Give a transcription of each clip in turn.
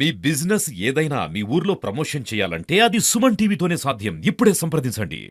మీ business ఏదైనా మీ ఊర్లో promotion చేయాలంటే అది సుమన్ టీవీతోనే సాధ్యం. ఇప్పుడే సంప్రదించండి.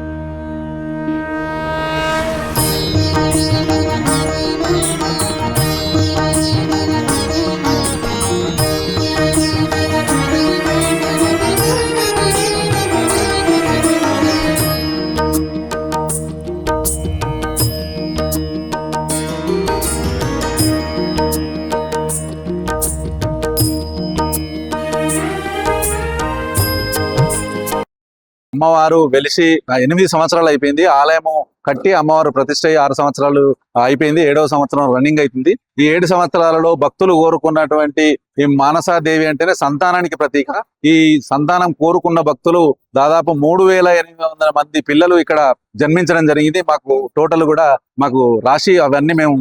అమ్మవారు వెలిసి 8 సంవత్సరాలు అయిపోయింది. ఆలయము కట్టి అమ్మవారు ప్రతిష్ఠ 6 సంవత్సరాలు అయిపోయింది. 7వ సంవత్సరం రన్నింగ్ అవుతుంది. ఈ 7 సంవత్సరాలలో భక్తులు కోరుకున్నటువంటి ఈ మానసాదేవి అంటేనే సంతానానికి ప్రతీక. ఈ సంతానం కోరుకున్న భక్తులు దాదాపు 3800 మంది పిల్లలు ఇక్కడ జన్మించడం జరిగింది. మాకు టోటల్ కూడా మాకు రాశి అవన్నీ మేము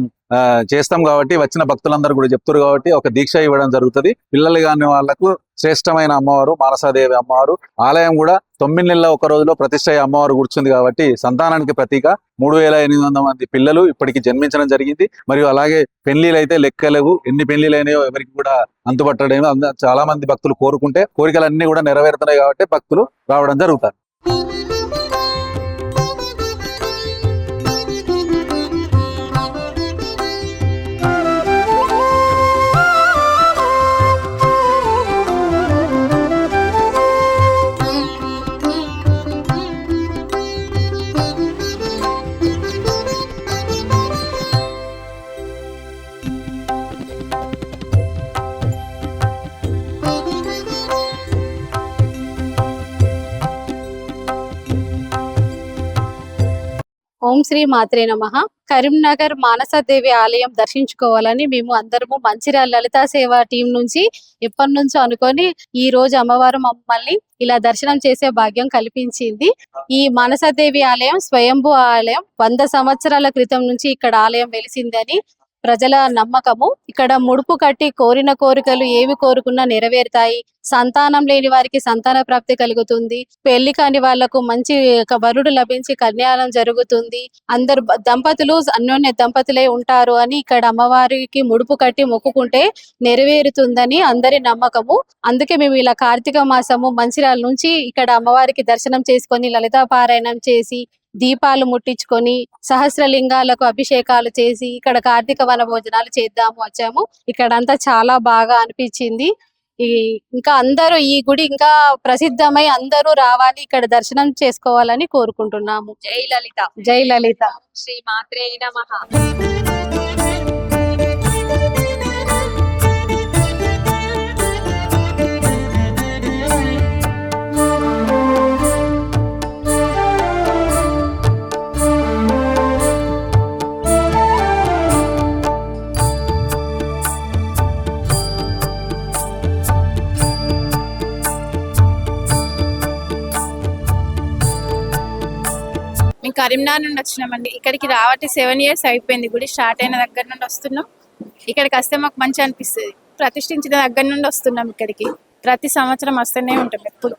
చేస్తాం కాబట్టి వచ్చిన భక్తులందరూ కూడా చెప్తారు కాబట్టి ఒక దీక్ష ఇవ్వడం జరుగుతుంది. పిల్లలు కాని వాళ్లకు శ్రేష్టమైన అమ్మవారు మానసాదేవి అమ్మవారు. ఆలయం కూడా 9 నెలల ఒక రోజులో ప్రతిష్ఠ అమ్మవారు కూర్చుంది కాబట్టి సంతానానికి ప్రతీక. 3800 మంది పిల్లలు ఇప్పటికి జన్మించడం జరిగింది. మరియు అలాగే పెళ్లిళ్ళు అయితే లెక్కలేవు, ఎన్ని పెళ్లిళ్ళు అయినాయో ఎవరికి కూడా అంతుపట్టడం. చాలా మంది భక్తులు కోరుకుంటే కోరికలన్నీ కూడా నెరవేరుతున్నాయి కాబట్టి భక్తులు రావడం జరుగుతుంది. ఓం శ్రీ మాత్రే నమః. కరీంనగర్ మానసాదేవి ఆలయం దర్శించుకోవాలని మేము అందరము మంచిర్యాల లలితా సేవ టీం నుంచి ఎప్పటి నుంచో అనుకొని ఈ రోజు అమ్మవారు మమ్మల్ని ఇలా దర్శనం చేసే భాగ్యం కల్పించింది. ఈ మానసాదేవి ఆలయం స్వయంభూ ఆలయం. 100 సంవత్సరాల క్రితం నుంచి ఇక్కడ ఆలయం వెలిసిందని ప్రజల నమ్మకము. ఇక్కడ ముడుపు కట్టి కోరిన కోరికలు ఏవి కోరుకున్నా నెరవేరుతాయి. సంతానం లేని వారికి సంతాన ప్రాప్తి కలుగుతుంది. పెళ్లి కాని వాళ్లకు మంచి వరుడు లభించి కళ్యాణం జరుగుతుంది. అందరు దంపతులు అన్యోన్య దంపతులే ఉంటారు అని ఇక్కడ అమ్మవారికి ముడుపు కట్టి మొక్కుకుంటే నెరవేరుతుందని అందరి నమ్మకము. అందుకే మేము ఇలా కార్తీక మాసము మంచిర్యాల నుంచి ఇక్కడ అమ్మవారికి దర్శనం చేసుకొని లలితా పారాయణం చేసి దీపాలు ముట్టించుకొని సహస్రలింగాలకు అభిషేకాలు చేసి ఇక్కడ కార్తీక వన భోజనాలు చేద్దాము వచ్చాము. ఇక్కడ అంతా చాలా బాగా అనిపించింది. ఇంకా అందరూ ఈ గుడి ఇంకా ప్రసిద్ధమై అందరూ రావాలి, ఇక్కడ దర్శనం చేసుకోవాలని కోరుకుంటున్నాము. జై లలిత. జై లలిత. శ్రీ మాత్రే నమః. మేము కరీంనగర్ నుండి వచ్చినామండి. ఇక్కడికి రావట్టి 7 years అయిపోయింది. గుడి స్టార్ట్ అయిన దగ్గర నుండి వస్తున్నాం. ఇక్కడికి వస్తే మాకు మంచి అనిపిస్తుంది. ప్రతిష్ఠించిన దగ్గర నుండి వస్తున్నాం. ఇక్కడికి ప్రతి సంవత్సరం వస్తూనే ఉంటాం ఎప్పుడు.